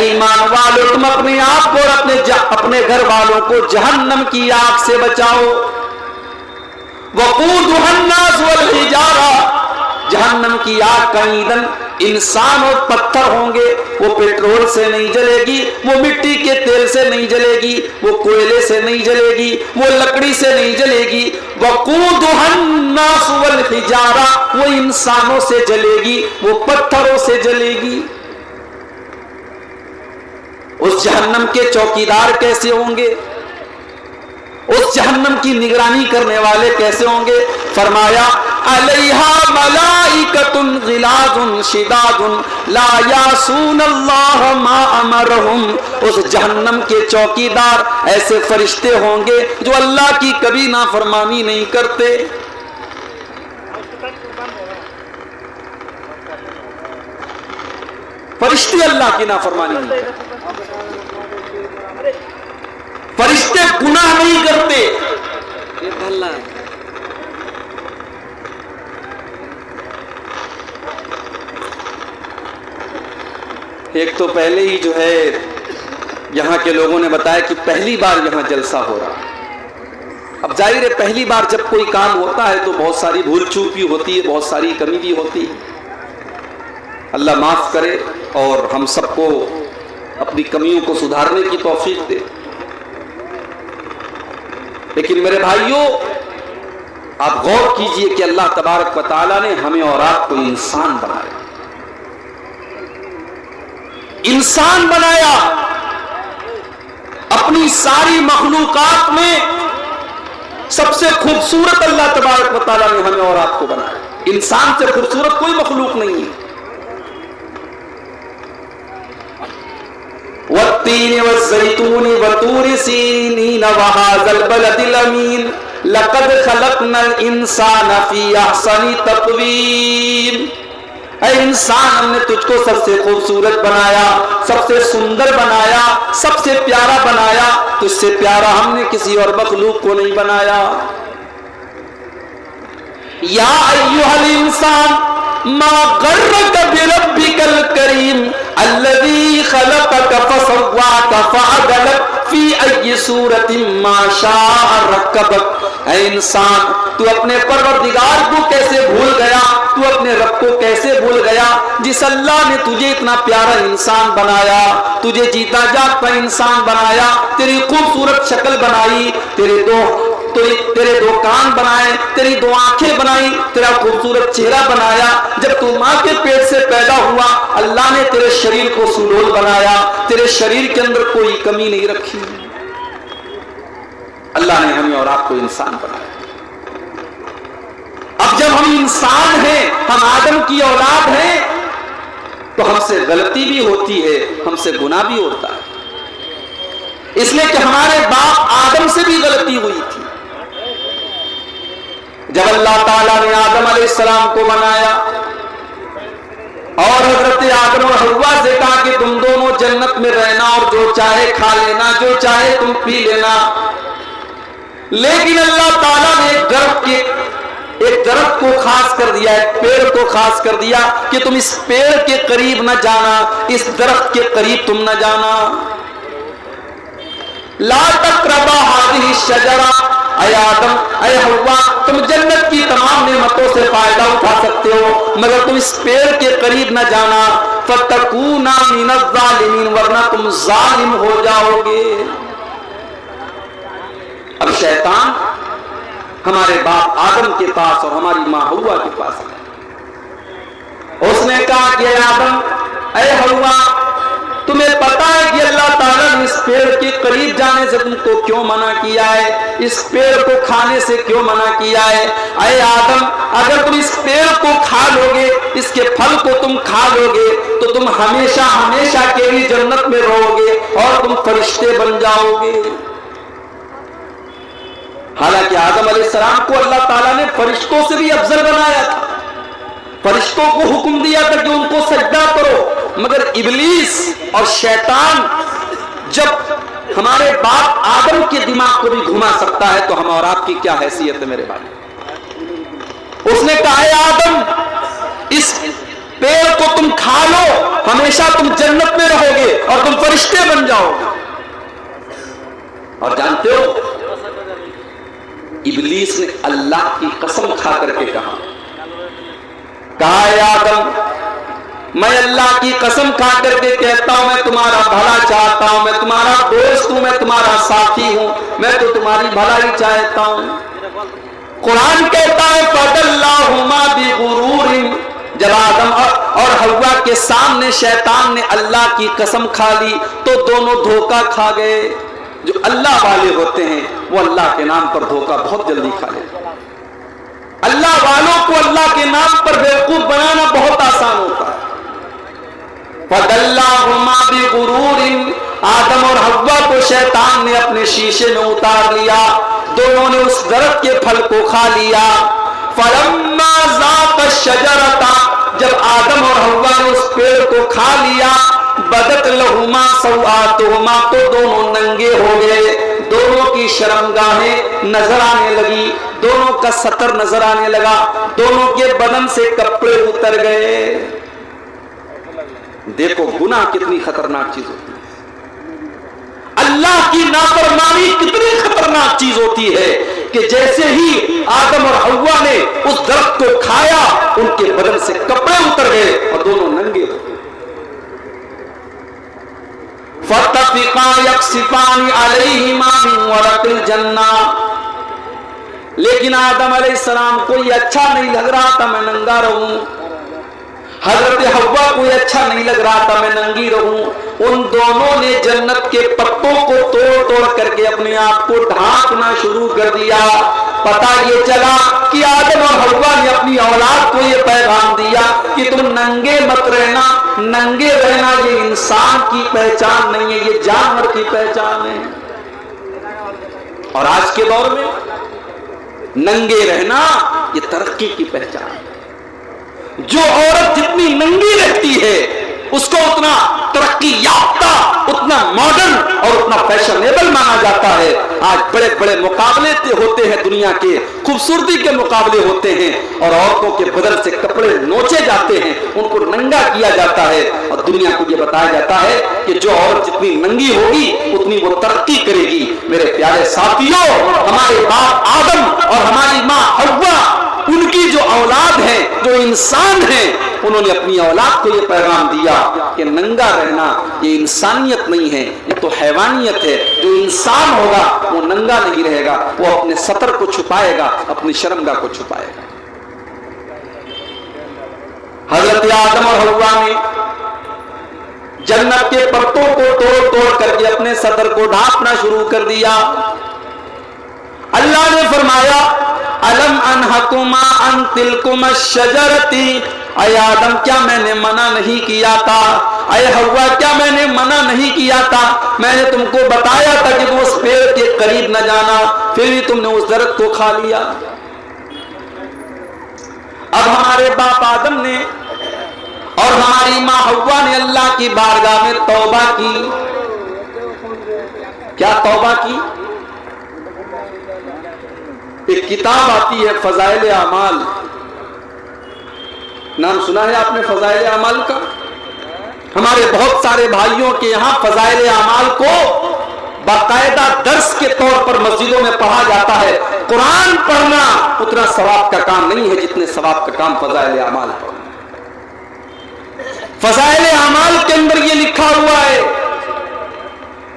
ایمان والو تم اپنے آپ کو اور اپنے گھر والوں کو جہنم کی آگ سے بچاؤ. وقودها الناس والحجارہ، جہنم کی آگ کا ایندھن انسان اور پتھر ہوں گے. وہ پیٹرول سے نہیں جلے گی، وہ مٹی کے تیل سے نہیں جلے گی، وہ کوئلے سے نہیں جلے گی، وہ لکڑی سے نہیں جلے گی. وقودها الناس والحجارہ، وہ انسانوں سے جلے گی، وہ پتھروں سے جلے گی. اس جہنم کے چوکیدار کیسے ہوں گے؟ اس جہنم کی نگرانی کرنے والے کیسے ہوں گے؟ فرمایا علیہا ملائکۃ غلاظ شداد لا یعصون اللہ ما امرہم. اس جہنم کے چوکیدار ایسے فرشتے ہوں گے جو اللہ کی کبھی نافرمانی نہیں کرتے. فرشتے اللہ کی نافرمانی نہیں کرتے، فرشتے گناہ نہیں کرتے. ایک تو پہلے ہی جو ہے یہاں کے لوگوں نے بتایا کہ پہلی بار یہاں جلسہ ہو رہا. اب ظاہر ہے پہلی بار جب کوئی کام ہوتا ہے تو بہت ساری بھول چوک بھی ہوتی ہے، بہت ساری کمی بھی ہوتی ہے. اللہ معاف کرے اور ہم سب کو اپنی کمیوں کو سدھارنے کی توفیق دے. لیکن میرے بھائیوں آپ غور کیجئے کہ اللہ تبارک و تعالیٰ نے ہمیں اور آپ کو انسان بنایا. انسان بنایا، اپنی ساری مخلوقات میں سب سے خوبصورت اللہ تبارک و تعالیٰ نے ہمیں اور آپ کو بنایا. انسان سے خوبصورت کوئی مخلوق نہیں ہے. والتین والزیتون وطور سینین وہذا البلد الامین لقد خلقنا الانسان فی احسن تقویم. اے انسان ہم نے تجھ کو سب سے خوبصورت بنایا، سب سے سندر بنایا، سب سے پیارا بنایا. تجھ سے پیارا ہم نے کسی اور مخلوق کو نہیں بنایا. یا ایھا الانسان ما غرک بربک الکریم الذی خلقک فسواک فعدلک فی ای صورت ما شاء رکبک. اے انسان تو اپنے پروردگار کو کیسے بھول گیا، تو اپنے رب کو کیسے بھول گیا جس اللہ نے تجھے اتنا پیارا انسان بنایا، تجھے جیتا جاگتا انسان بنایا، تیری خوبصورت شکل بنائی، تیرے دو کان بنائے، تیری دو آنکھیں بنائی، تیرا خوبصورت چہرہ بنایا. جب تو ماں کے پیٹ سے پیدا ہوا اللہ نے تیرے شریر کو سڈول بنایا، تیرے شریر کے اندر کوئی کمی نہیں رکھی. اللہ نے ہمیں اور آپ کو انسان بنایا. اب جب ہم انسان ہیں، ہم آدم کی اولاد ہیں، تو ہم سے غلطی بھی ہوتی ہے، ہم سے گناہ بھی ہوتا ہے. اس لیے کہ ہمارے باپ آدم سے بھی غلطی ہوئی تھی. جب اللہ تعالیٰ نے آدم علیہ السلام کو بنایا اور حضرت آدم اور حوا سے کہا کہ تم دونوں جنت میں رہنا اور جو چاہے کھا لینا، جو چاہے تم پی لینا. لیکن اللہ تعالیٰ نے ایک درخت کو خاص کر دیا، ایک پیڑ کو خاص کر دیا کہ تم اس پیڑ کے قریب نہ جانا، اس درخت کے قریب تم نہ جانا. لا تقربا هذه الشجرہ. اے آدم، اے حوا، تم جنت کی تمام نعمتوں سے فائدہ اٹھا سکتے ہو مگر تم اس پیڑ کے قریب نہ جانا. فتکونا من الظالمین، ورنہ تم ظالم ہو جاؤ گے. اب شیطان ہمارے باپ آدم کے پاس اور ہماری ماں حوا کے پاس ہے. اس نے کہا کہ اے آدم، اے حوا، تمہیں پتا ہے کہ اللہ تعالیٰ نے اس پیڑ کے قریب جانے سے تم کو کیوں منع کیا ہے، اس پیڑ کو کھانے سے کیوں منع کیا ہے. اے آدم، اگر تم اس پیڑ کو کھا لو گے، اس کے پھل کو تم کھا لو گے تو تم ہمیشہ ہمیشہ کے لیے جنت میں رہو گے اور تم فرشتے بن جاؤ گے. حالانکہ آدم علیہ السلام کو اللہ تعالیٰ نے فرشتوں سے بھی افضل بنایا تھا، فرشتوں کو حکم دیا تھا کہ ان کو سجدہ کرو. مگر ابلیس اور شیطان جب ہمارے باپ آدم کے دماغ کو بھی گھما سکتا ہے تو ہم اور آپ کی کیا حیثیت ہے میرے بھائی. اس نے کہا اے آدم، اس پیڑ کو تم کھا لو، ہمیشہ تم جنت میں رہو گے اور تم جاؤ گے. اور جانتے ہو ابلیس نے اللہ کی قسم کھا کر کے کہا اے آدم میں اللہ کی قسم کھا کر کے کہتا ہوں میں تمہارا بھلا چاہتا ہوں, میں تمہارا دوست ہوں, میں تمہارا ساتھی ہوں, میں تو تمہاری بھلائی چاہتا ہوں. قرآن کہتا ہے فَدَلَّاهُمَا بِغُرُورٍ, جب آدم اور حوا کے سامنے شیطان نے اللہ کی قسم کھا لی تو دونوں دھوکہ کھا گئے. جو اللہ والے ہوتے ہیں وہ اللہ کے نام پر دھوکہ بہت جلدی کھا لیتے ہیں. اللہ والوں کو اللہ کے نام پر بیوقوف بنانا بہت آسان ہوتا ہے. فَدَلَّاهُمَا بِغُرُورٍ, آدم اور حوا کو شیطان نے اپنے شیشے میں اتار لیا, دونوں نے اس درخت کے پھل کو کھا لیا. فَلَمَّا ذَاقَ الشَّجَرَةَ, جب آدم اور حوا نے اس پیڑ کو کھا لیا, بدت لہما سوآتہما, تو دونوں ننگے ہو گئے, دونوں کی شرمگاہیں نظر آنے لگی, دونوں کا ستر نظر آنے لگا, دونوں کے بدن سے کپڑے اتر گئے. دیکھو گناہ کتنی خطرناک چیز ہوتی ہے, اللہ کی نافرمانی کتنی خطرناک چیز ہوتی ہے کہ جیسے ہی آدم اور حوا نے اس درخت کو کھایا ان کے بدن سے کپڑے اتر گئے اور دونوں ننگے ہو گئے. فَاتَّفِقَا يَقْصِفَانِ عَلَيْهِمَا مِنْ وَرَقِ الْجَنَّةِ, لیکن آدم علیہ السلام کو یہ اچھا نہیں لگ رہا تھا میں ننگا رہوں, حضرت حوا کو یہ اچھا نہیں لگ رہا تھا میں ننگی رہوں. ان دونوں نے جنت کے پتوں کو توڑ توڑ کر کے اپنے آپ کو ڈھانکنا شروع کر دیا. پتہ یہ چلا کہ آدم اور حوا نے اپنی اولاد کو یہ پیغام دیا کہ تم ننگے مت رہنا, ننگے رہنا یہ انسان کی پہچان نہیں ہے, یہ جانور کی پہچان ہے. اور آج کے دور میں ننگے رہنا یہ ترقی کی پہچان ہے. جو عورت جتنی ننگی رہتی ہے اس کو اتنا ترقی یافتہ, اتنا ماڈرن اور اتنا فیشنیبل مانا جاتا ہے. آج بڑے بڑے مقابلے ہوتے ہیں, دنیا کے خوبصورتی کے مقابلے ہوتے ہیں اور عورتوں کے بدن سے کپڑے نوچے جاتے ہیں, ان کو ننگا کیا جاتا ہے اور دنیا کو یہ بتایا جاتا ہے کہ جو عورت جتنی ننگی ہوگی اتنی وہ ترقی کرے گی. میرے پیارے ساتھیوں, ہمارے باپ آدم اور ہماری ماں حوا, ان کی جو اولاد ہے, جو انسان ہیں, انہوں نے اپنی اولاد کو یہ پیغام دیا کہ ننگا رہنا یہ انسانیت نہیں ہے, یہ تو حیوانیت ہے. جو انسان ہوگا وہ ننگا نہیں رہے گا, وہ اپنے ستر کو چھپائے گا, اپنی شرمگاہ کو چھپائے گا. حضرت آدم اور حوا نے جنت کے پتوں کو توڑ توڑ کر کے اپنے ستر کو ڈھانپنا شروع کر دیا. اللہ نے فرمایا الم انہکما ان تلکما الشجرتی, اے آدم کیا میں نے منع نہیں کیا تھا, اے حوا کیا میں نے منع نہیں کیا تھا, میں نے تم کو بتایا تھا کہ تم اس پیڑ کے قریب نہ جانا, پھر بھی تم نے اس درخت کو کھا لیا. اب ہمارے باپ آدم نے اور ہماری ماں حوا نے اللہ کی بارگاہ میں توبہ کی. کیا توبہ کی؟ ایک کتاب آتی ہے فضائل اعمال, نام سنا ہے آپ نے فضائل اعمال کا؟ ہمارے بہت سارے بھائیوں کے یہاں فضائل اعمال کو باقاعدہ درس کے طور پر مسجدوں میں پڑھا جاتا ہے. قرآن پڑھنا اتنا ثواب کا کام نہیں ہے جتنے ثواب کا کام فضائل اعمال پڑھنا. فضائل اعمال کے اندر یہ لکھا ہوا ہے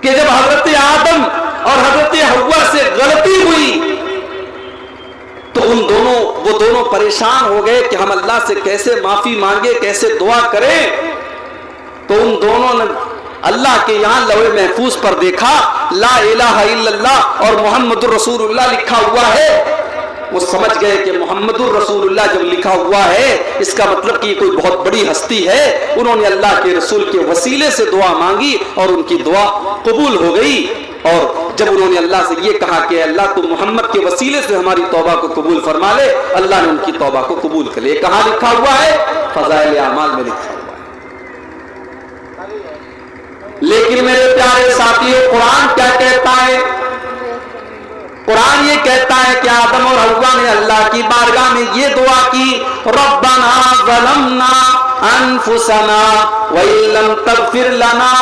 کہ جب حضرت آدم اور حضرت حوا سے غلطی ہوئی تو وہ دونوں پریشان ہو گئے کہ ہم اللہ سے کیسے معافی مانگے, کیسے دعا کریں. تو ان دونوں نے اللہ کے یہاں لوح محفوظ پر دیکھا لا الہ الا اللہ اور محمد الرسول اللہ لکھا ہوا ہے. وہ سمجھ گئے کہ محمد الرسول اللہ جب لکھا ہوا ہے اس کا مطلب کہ یہ کوئی بہت بڑی ہستی ہے. انہوں نے اللہ کے رسول کے وسیلے سے دعا مانگی اور ان کی دعا قبول ہو گئی. اور جب انہوں نے اللہ سے یہ کہا کہ اللہ تو محمد کے وسیلے سے ہماری توبہ کو قبول فرما لے, اللہ نے ان کی توبہ کو قبول کر لیا. کہاں لکھا ہوا ہے؟ فضائل اعمال میں لکھا ہوا ہے. لیکن میرے پیارے ساتھیوں, قرآن کیا کہتا ہے؟ قرآن یہ کہتا ہے کہ آدم اور حوا نے اللہ کی بارگاہ میں یہ دعا کی ربنا ظلمنا انفسنا وَإِن لَّمْ تَغْفِرْ لَنَا